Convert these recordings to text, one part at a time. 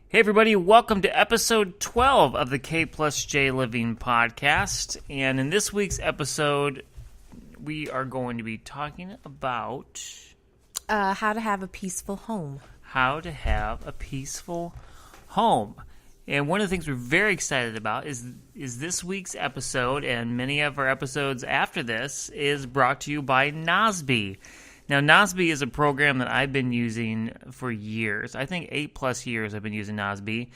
Hey everybody, welcome to episode 12 of the K plus J Living podcast. And in this week's episode, we are going to be talking about how to have a peaceful home. how to have a peaceful home. And one of the things we're very excited about is this week's episode, and many of our episodes after this, is brought to you by Nozbe. Now, Nozbe is a program that I've been using for years. I think 8+ years I've been using Nozbe.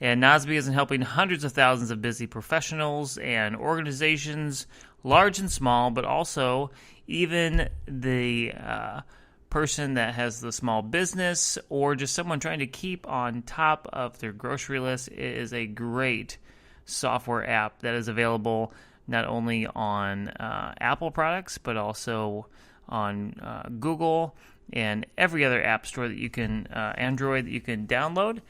And Nozbe is helping hundreds of thousands of busy professionals and organizations, large and small, but also even the person that has the small business or just someone trying to keep on top of their grocery list. It is a great software app that is available not only on Apple products, but also on Google and every other app store that you can, Android, that you can download.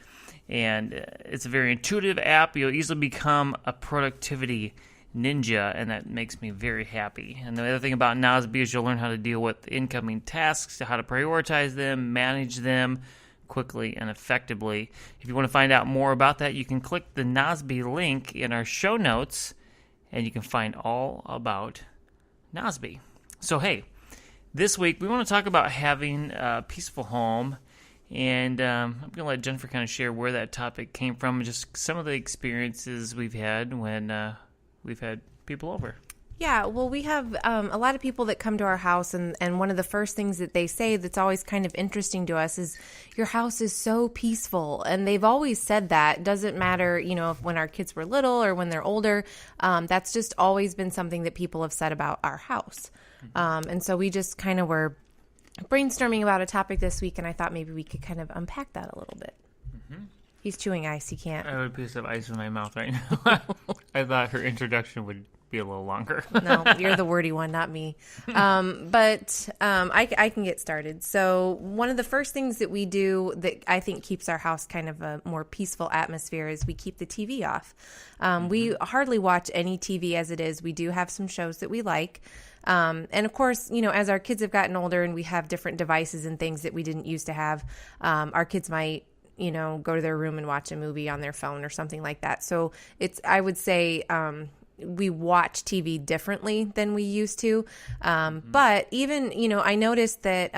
And it's a very intuitive app. You'll easily become a productivity ninja, and that makes me very happy. And the other thing about Nozbe is you'll learn how to deal with incoming tasks, how to prioritize them, manage them quickly and effectively. If you want to find out more about that, you can click the Nozbe link in our show notes, and you can find all about Nozbe. So, hey, this week, we want to talk about having a peaceful home, and I'm going to let Jennifer kind of share where that topic came from and just some of the experiences we've had when we've had people over. Yeah, well, we have a lot of people that come to our house, and one of the first things that they say that's always kind of interesting to us is, your house is so peaceful. And they've always said that. It doesn't matter, if when our kids were little or when they're older. That's just always been something that people have said about our house. And so we just kind of were brainstorming about a topic this week, and I thought maybe we could kind of unpack that a little bit. Mm-hmm. He's chewing ice. He can't. I have a piece of ice in my mouth right now. I thought her introduction would be a little longer. No, you're the wordy one, not me. But I can get started. So one of the first things that we do that I think keeps our house kind of a more peaceful atmosphere is we keep the TV off. We hardly watch any TV as it is. We do have some shows that we like. And of course, as our kids have gotten older and we have different devices and things that we didn't used to have, our kids might go to their room and watch a movie on their phone or something like that. So I would say, we watch TV differently than we used to. But even, I noticed that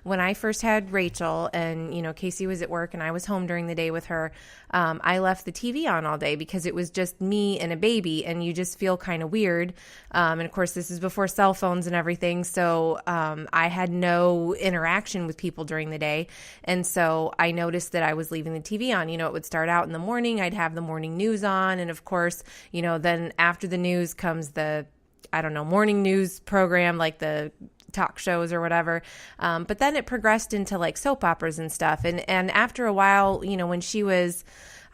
when I first had Rachel and, Casey was at work and I was home during the day with her, I left the TV on all day because it was just me and a baby, and you just feel kind of weird. And of course, this is before cell phones and everything. So I had no interaction with people during the day. And so I noticed that I was leaving the TV on. It would start out in the morning. I'd have the morning news on. And of course, then after the news comes the, morning news program, like the talk shows or whatever. But then it progressed into like soap operas and stuff. And after a while, when she was,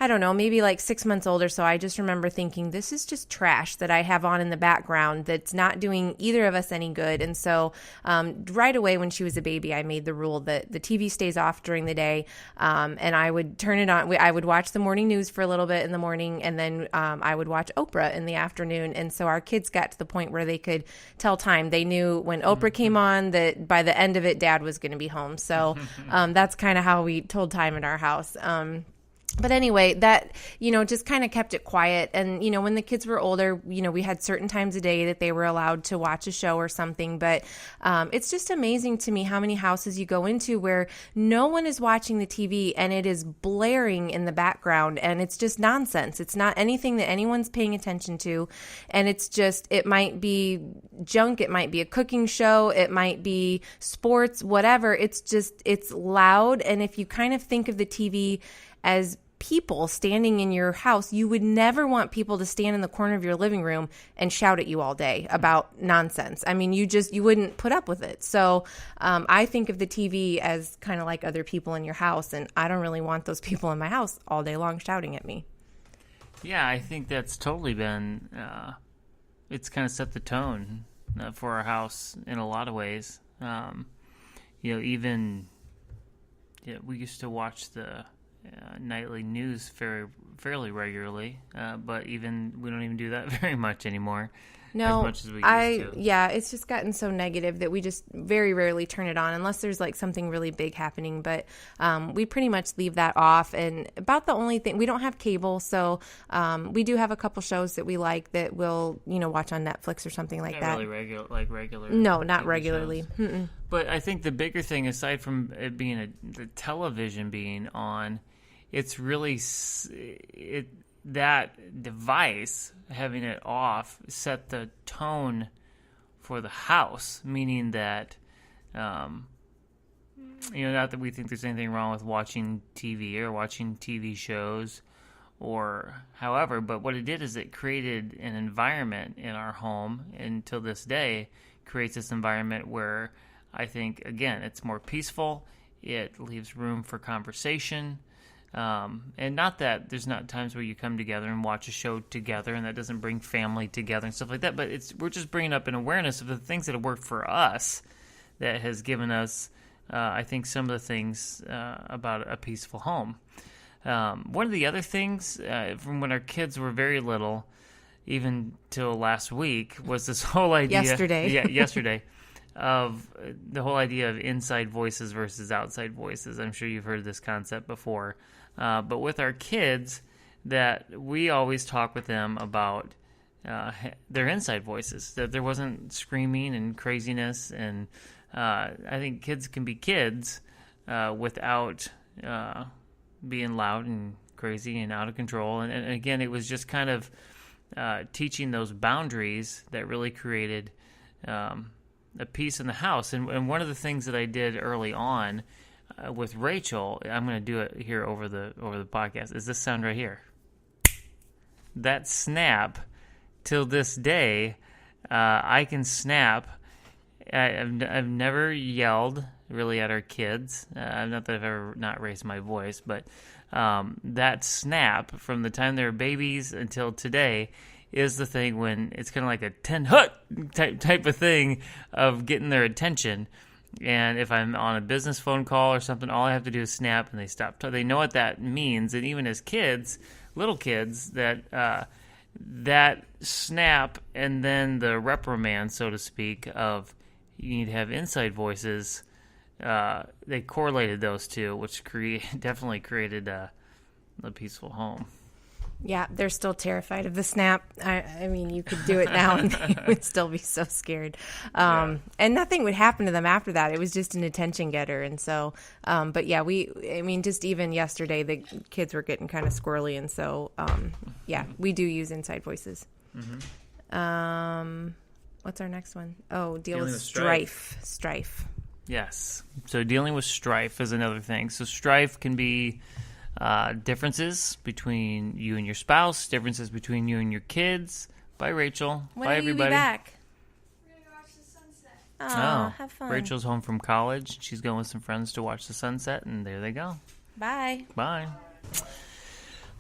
maybe like 6 months older. So I just remember thinking, this is just trash that I have on in the background that's not doing either of us any good. And so right away when she was a baby, I made the rule that the TV stays off during the day, and I would turn it on. I would watch the morning news for a little bit in the morning, and then I would watch Oprah in the afternoon. And so our kids got to the point where they could tell time. They knew when Oprah came on that by the end of it, Dad was going to be home. So that's kind of how we told time in our house. But anyway, that, just kind of kept it quiet. And, when the kids were older, we had certain times a day that they were allowed to watch a show or something. But it's just amazing to me how many houses you go into where no one is watching the TV and it is blaring in the background, and it's just nonsense. It's not anything that anyone's paying attention to. And it's just, it might be junk. It might be a cooking show. It might be sports, whatever. It's loud. And if you kind of think of the TV as people standing in your house, you would never want people to stand in the corner of your living room and shout at you all day about nonsense. I mean, you wouldn't put up with it. So I think of the TV as kind of like other people in your house, and I don't really want those people in my house all day long shouting at me. Yeah, I think that's totally been, it's kind of set the tone for our house in a lot of ways. We used to watch the nightly news fairly regularly, but we don't even do that very much anymore. No, as much as we used to. Yeah, it's just gotten so negative that we just very rarely turn it on unless there's like something really big happening. But we pretty much leave that off. And about the only thing, we don't have cable, so we do have a couple shows that we like that we'll watch on Netflix or something like that. Really regular. No, not TV regularly. But I think the bigger thing, aside from it being the television being on, it's really that device, having it off, set the tone for the house, meaning that, not that we think there's anything wrong with watching TV or watching TV shows or however, but what it did is it created an environment in our home, and till this day creates this environment where I think, again, it's more peaceful, it leaves room for conversation. And not that there's not times where you come together and watch a show together, and that doesn't bring family together and stuff like that. But we're just bringing up an awareness of the things that have worked for us, that has given us, I think, some of the things about a peaceful home. One of the other things from when our kids were very little, even till last week, was this whole idea. Yesterday. Of the whole idea of inside voices versus outside voices. I'm sure you've heard this concept before. But with our kids, that we always talk with them about their inside voices, that there wasn't screaming and craziness. And I think kids can be kids without being loud and crazy and out of control. And again, it was just kind of teaching those boundaries that really created a peace in the house. And one of the things that I did early on with Rachel, I'm going to do it here over the podcast, is this sound right here. That snap, till this day, I can snap. I've never yelled really at our kids. Not that I've ever not raised my voice, but that snap from the time they were babies until today is the thing when it's kind of like a 10-hut type of thing of getting their attention. And if I'm on a business phone call or something, all I have to do is snap and they stop. They know what that means. And even as kids, little kids, that snap and then the reprimand, so to speak, of you need to have inside voices, they correlated those two, which definitely created a peaceful home. Yeah, they're still terrified of the snap. I mean, you could do it now and they would still be so scared. And nothing would happen to them after that. It was just an attention getter. And so, but yeah, just even yesterday, the kids were getting kind of squirrely. And so, we do use inside voices. Mm-hmm. What's our next one? Oh, dealing with strife. Strife. Yes. So dealing with strife is another thing. So strife can be differences between you and your spouse, differences between you and your kids. Bye, Rachel. When Bye, will everybody. You be back? We're going to go watch the sunset. Oh, have fun. Rachel's home from college. She's going with some friends to watch the sunset, and there they go. Bye. Bye.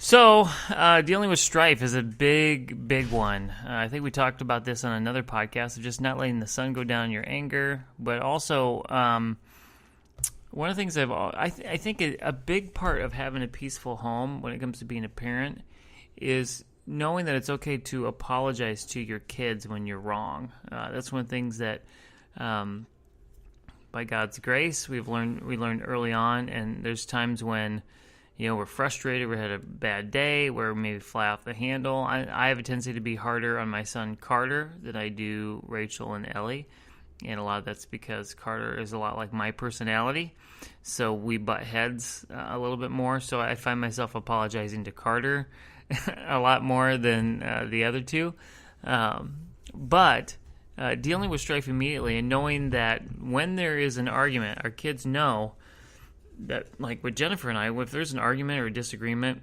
So, dealing with strife is a big one. I think we talked about this on another podcast of just not letting the sun go down your anger, but also one of the things I think a big part of having a peaceful home when it comes to being a parent is knowing that it's okay to apologize to your kids when you're wrong. That's one of the things that, by God's grace, we learned early on, and there's times when we're frustrated, we had a bad day, we're maybe fly off the handle. I have a tendency to be harder on my son Carter than I do Rachel and Ellie. And a lot of that's because Carter is a lot like my personality. So we butt heads a little bit more. So I find myself apologizing to Carter a lot more than the other two. But dealing with strife immediately and knowing that when there is an argument, our kids know that, like with Jennifer and I, if there's an argument or a disagreement,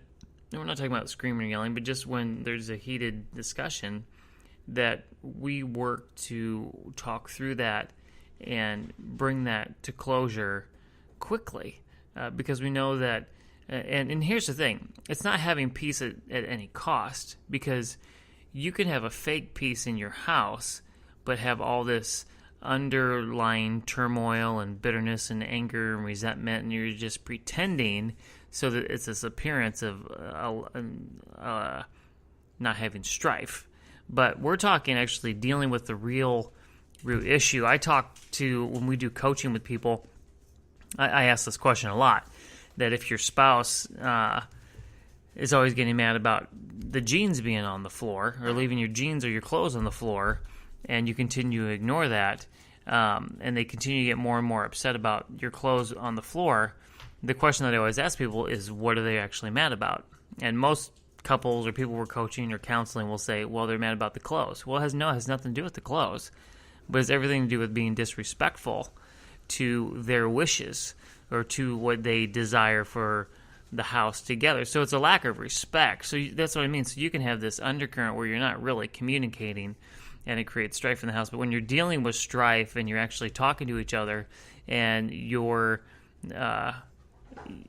and we're not talking about screaming and yelling, but just when there's a heated discussion, that we work to talk through that and bring that to closure quickly, because we know that, and here's the thing, it's not having peace at any cost, because you can have a fake peace in your house, but have all this underlying turmoil and bitterness and anger and resentment, and you're just pretending so that it's this appearance of not having strife. But we're talking actually dealing with the real root issue. I talk to, when we do coaching with people, I ask this question a lot, that if your spouse is always getting mad about the jeans being on the floor or leaving your jeans or your clothes on the floor, and you continue to ignore that, and they continue to get more and more upset about your clothes on the floor, the question that I always ask people is, what are they actually mad about? And most couples or people we're coaching or counseling will say, well, they're mad about the clothes. Well, it has nothing to do with the clothes, but it's everything to do with being disrespectful to their wishes or to what they desire for the house together. So it's a lack of respect. So that's what I mean. So you can have this undercurrent where you're not really communicating and it creates strife in the house. But when you're dealing with strife and you're actually talking to each other and you're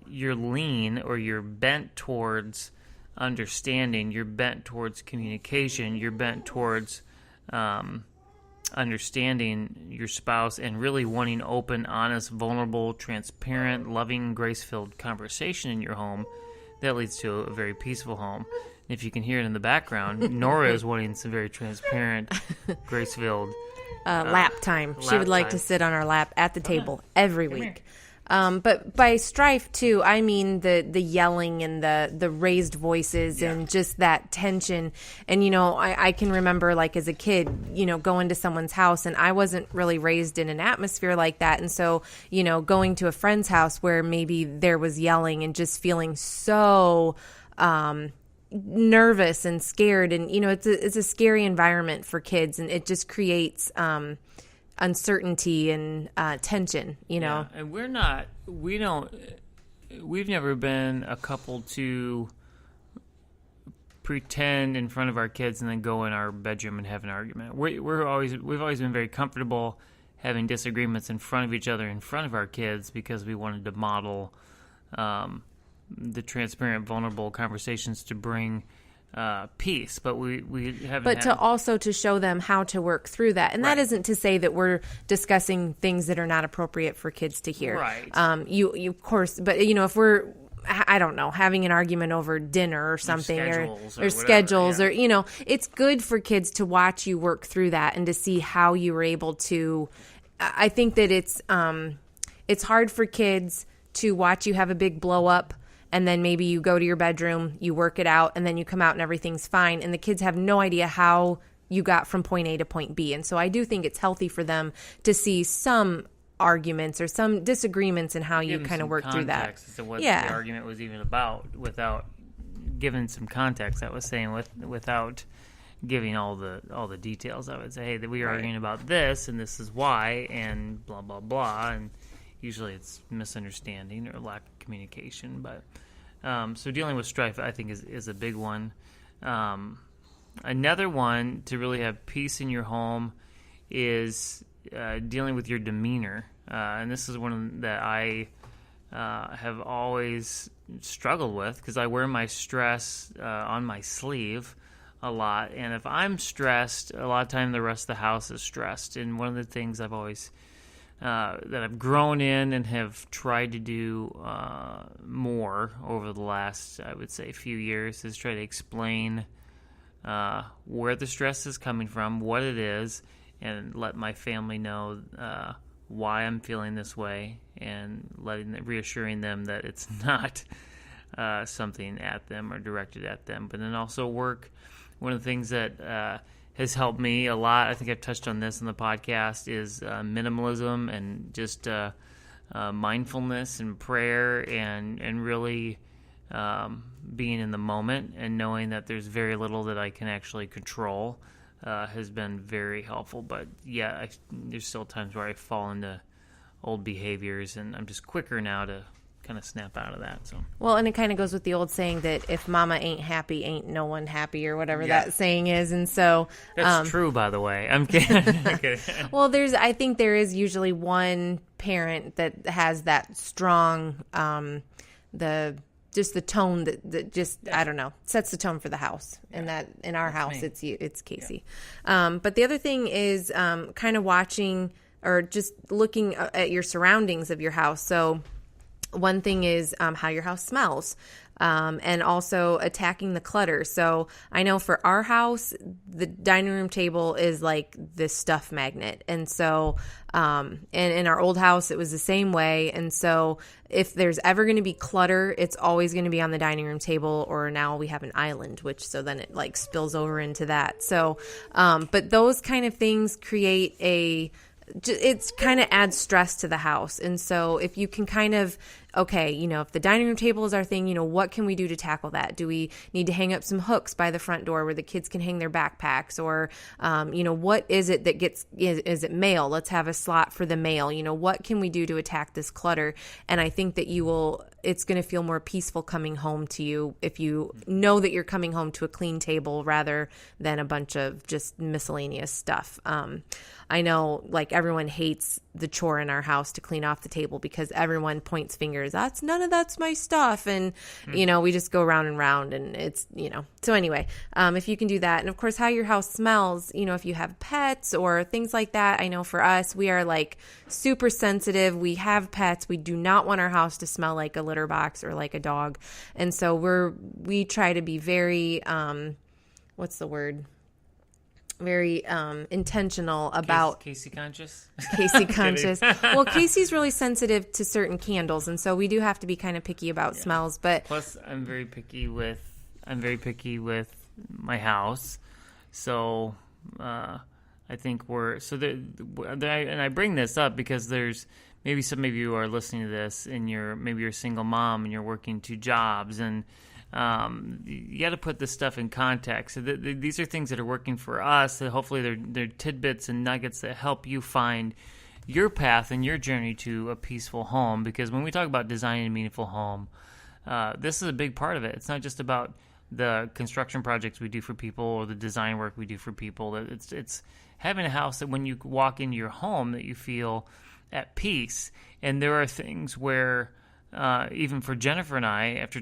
lean or you're bent towards understanding, you're bent towards communication, you're bent towards understanding your spouse and really wanting open, honest, vulnerable, transparent, loving, grace-filled conversation in your home, that leads to a very peaceful home. And if you can hear it in the background, Nora is wanting some very transparent, grace-filled lap time. She lap would like time. to sit on our lap at the table every week. But by strife too, I mean the yelling and the raised voices and just that tension. And I can remember, like, as a kid, going to someone's house, and I wasn't really raised in an atmosphere like that. And so, going to a friend's house where maybe there was yelling and just feeling so nervous and scared, and it's a scary environment for kids, and it just creates uncertainty and tension, Yeah, and we've never been a couple to pretend in front of our kids and then go in our bedroom and have an argument. We've always been very comfortable having disagreements in front of each other, in front of our kids, because we wanted to model the transparent, vulnerable conversations to bring peace, but we haven't. But to show them how to work through that, and that isn't to say that we're discussing things that are not appropriate for kids to hear. Right. You of course, but if we're, I don't know, having an argument over dinner or something, or schedules, or it's good for kids to watch you work through that and to see how you were able to. I think that it's hard for kids to watch you have a big blow up. And then maybe you go to your bedroom, you work it out, and then you come out and everything's fine. And the kids have no idea how you got from point A to point B. And so I do think it's healthy for them to see some arguments or some disagreements and how you kind of work through that. Context as to what the argument was even about, without giving some context. I was saying without giving all the details. I would say, hey, that we are arguing about this, and this is why, and blah blah blah, and usually it's misunderstanding or lack of communication. But so dealing with strife, I think, is a big one. Another one to really have peace in your home is dealing with your demeanor. And this is one that I have always struggled with, because I wear my stress on my sleeve a lot. And if I'm stressed, a lot of time the rest of the house is stressed. And one of the things I've always that I've grown in and have tried to do more over the last, I would say, few years, is try to explain where the stress is coming from, what it is, and let my family know why I'm feeling this way, and reassuring them that it's not something at them or directed at them. But then also work. One of the things that has helped me a lot, I think I've touched on this in the podcast, is minimalism and just mindfulness and prayer, and really being in the moment and knowing that there's very little that I can actually control has been very helpful. But yeah, there's still times where I fall into old behaviors, and I'm just quicker now to kind of snap out of that. So well, and it kind of goes with the old saying that if mama ain't happy, ain't no one happy, or whatever that saying is. And so that's true, by the way. I'm kidding. Well, I think there is usually one parent that has that strong the tone that just I don't know, sets the tone for the house. And that in our house it's Casey. But the other thing is kind of watching or just looking at your surroundings of your house. So One thing is how your house smells. And also attacking the clutter. So I know for our house, the dining room table is like this stuff magnet. And so, and in our old house, it was the same way. And so if there's ever going to be clutter, it's always going to be on the dining room table, or now we have an island, which so then it like spills over into that. So, but those kind of things create it's kind of adds stress to the house. And so if you can kind of, okay, if the dining room table is our thing, what can we do to tackle that? Do we need to hang up some hooks by the front door where the kids can hang their backpacks? Or, what is it that is it mail? Let's have a slot for the mail. What can we do to attack this clutter? And I think that it's going to feel more peaceful coming home to you if you know that you're coming home to a clean table rather than a bunch of just miscellaneous stuff. I know like everyone hates the chore in our house to clean off the table because everyone points fingers. None of that's my stuff. And, we just go round and round and it's, so anyway, if you can do that. And of course, how your house smells, if you have pets or things like that. I know for us, we are like super sensitive. We have pets. We do not want our house to smell like a litter box or like a dog. And so we try to be very, what's the word? Very intentional about Casey conscious. Casey conscious. Well, Casey's really sensitive to certain candles, and so we do have to be kind of picky about smells. But plus, I'm very picky with my house, so I think and I bring this up because there's maybe some of you are listening to this, and maybe you're a single mom and you're working 2 jobs and. You got to put this stuff in context. So these are things that are working for us. That hopefully they're tidbits and nuggets that help you find your path and your journey to a peaceful home. Because when we talk about designing a meaningful home, this is a big part of it. It's not just about the construction projects we do for people or the design work we do for people. It's having a house that when you walk into your home that you feel at peace. And there are things where even for Jennifer and I, after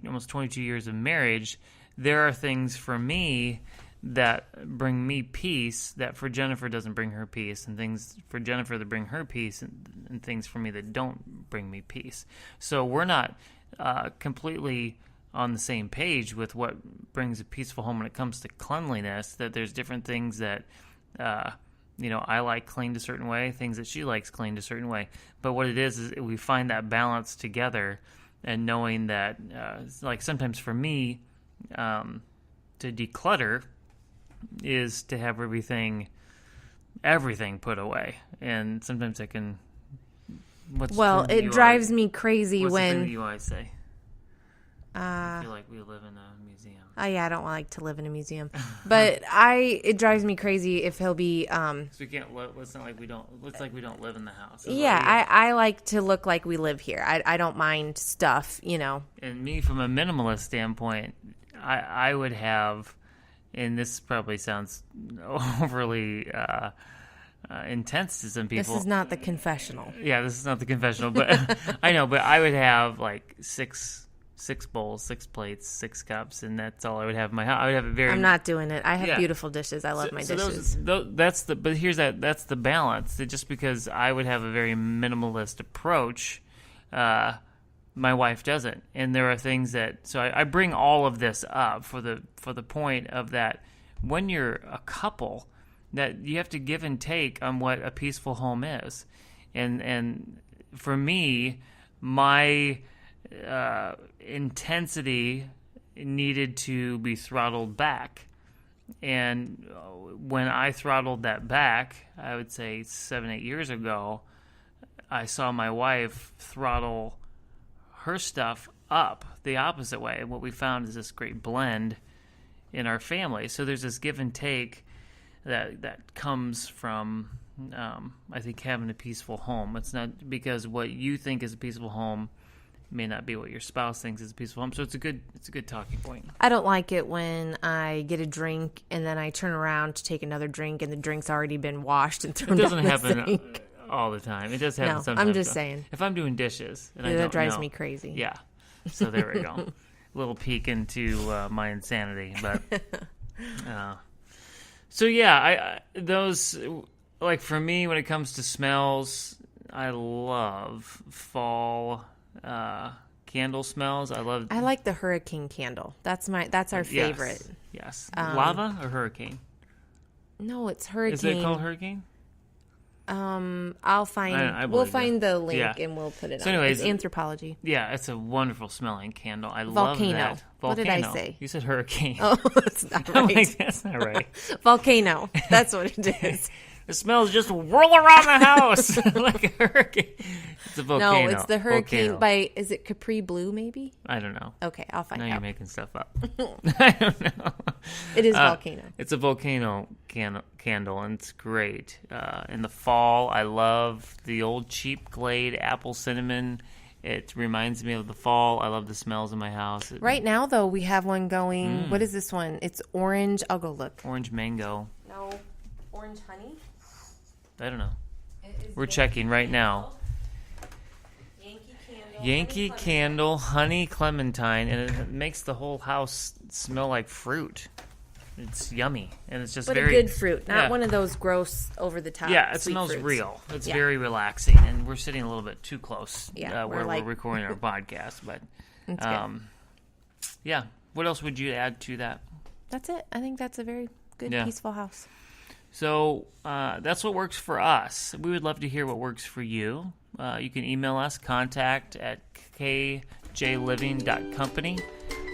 almost 22 years of marriage, there are things for me that bring me peace that for Jennifer doesn't bring her peace, and things for Jennifer that bring her peace, and things for me that don't bring me peace. So we're not completely on the same page with what brings a peaceful home when it comes to cleanliness, that there's different things that I like cleaned a certain way, things that she likes cleaned a certain way. But what it is we find that balance together, and knowing that, like sometimes for me, to declutter is to have everything put away. And sometimes I can. It drives me crazy what's when. the thing that you always say? I feel like we live in a museum. Oh yeah, I don't like to live in a museum, but it drives me crazy if he'll be. So we can't. It's not like we don't. Looks like we don't live in the house. I like to look like we live here. I don't mind stuff, And me, from a minimalist standpoint, I would have, and this probably sounds overly intense to some people. This is not the confessional. Yeah, this is not the confessional, but I know. But I would have like six bowls, 6 plates, 6 cups, and that's all I would have in my house. I would have a very. I'm not doing it. I have beautiful dishes. I love my dishes. But here's that's the balance. That just because I would have a very minimalist approach, my wife doesn't, and there are things that. So I bring all of this up for the point of that when you're a couple, that you have to give and take on what a peaceful home is, and for me, my intensity needed to be throttled back. And when I throttled that back, I would say 7-8 years ago, I saw my wife throttle her stuff up the opposite way. And what we found is this great blend in our family. So there's this give and take that comes from, I think, having a peaceful home. It's not because what you think is a peaceful home may not be what your spouse thinks is a peaceful home. So it's a good talking point. I don't like it when I get a drink and then I turn around to take another drink and the drink's already been washed and thrown down the sink. It doesn't happen all the time. It does happen sometimes. I'm just saying. If I'm doing dishes and I don't that drives know, me crazy. Yeah. So there we go. A little peek into my insanity, but so yeah, those, like, for me when it comes to smells, I love fall candle smells. I like the hurricane candle. That's our favorite. Yes. Lava or hurricane? No, it's hurricane. Is it called hurricane? I'll find. We'll find the link and we'll put it. So, anyways, it's Anthropology. Yeah, it's a wonderful smelling candle. I Volcano. love that. Volcano. What did I say? You said hurricane. Oh, that's not right. I'm like, that's not right. Volcano. That's what it is. The smells just whirl around the house like a hurricane. It's a volcano. No, it's the hurricane is it Capri Blue, maybe? I don't know. Okay, I'll find out. Now you're making stuff up. I don't know. It is volcano. It's a volcano candle, and it's great. In the fall, I love the old cheap Glade apple cinnamon. It reminds me of the fall. I love the smells in my house. Right now, though, we have one going. What is this one? It's orange. I'll go look. Orange mango. No, orange honey. I don't know. We're checking right now. Yankee Candle, honey clementine, and it makes the whole house smell like fruit. It's yummy, and it's just but very a good fruit, not one of those gross over the top. Yeah, it sweet smells fruits. real. It's very relaxing, and we're sitting a little bit too close where we're recording our podcast. But yeah, what else would you add to that? That's it. I think that's a very good, peaceful house. So that's what works for us. We would love to hear what works for you. You can email us, contact@kjliving.company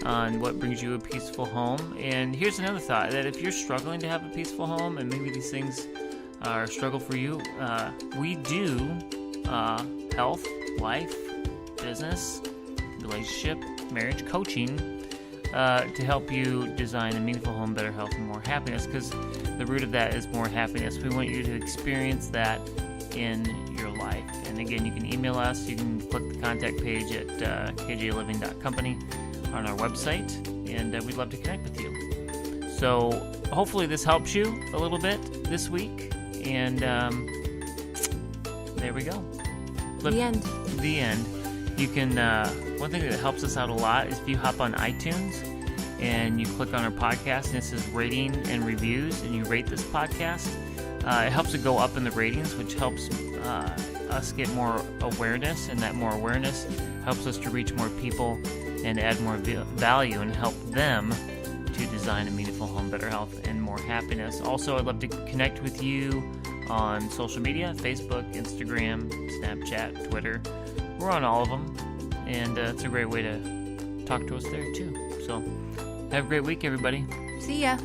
on what brings you a peaceful home. And here's another thought, that if you're struggling to have a peaceful home and maybe these things are a struggle for you, we do health, life, business, relationship, marriage coaching to help you design a meaningful home, better health, and more happiness, because the root of that is more happiness. We want you to experience that in your life. And again, you can email us. You can click the contact page at kjliving.company on our website, and we'd love to connect with you. So hopefully this helps you a little bit this week, and there we go. The end. The end. You can, one thing that helps us out a lot is if you hop on iTunes and you click on our podcast and it says rating and reviews, and you rate this podcast. It helps it go up in the ratings, which helps us get more awareness, and that more awareness helps us to reach more people and add more value and help them to design a meaningful home, better health, and more happiness. Also, I'd love to connect with you on social media, Facebook, Instagram, Snapchat, Twitter. We're on all of them, and it's a great way to talk to us there too. So have a great week, everybody. See ya.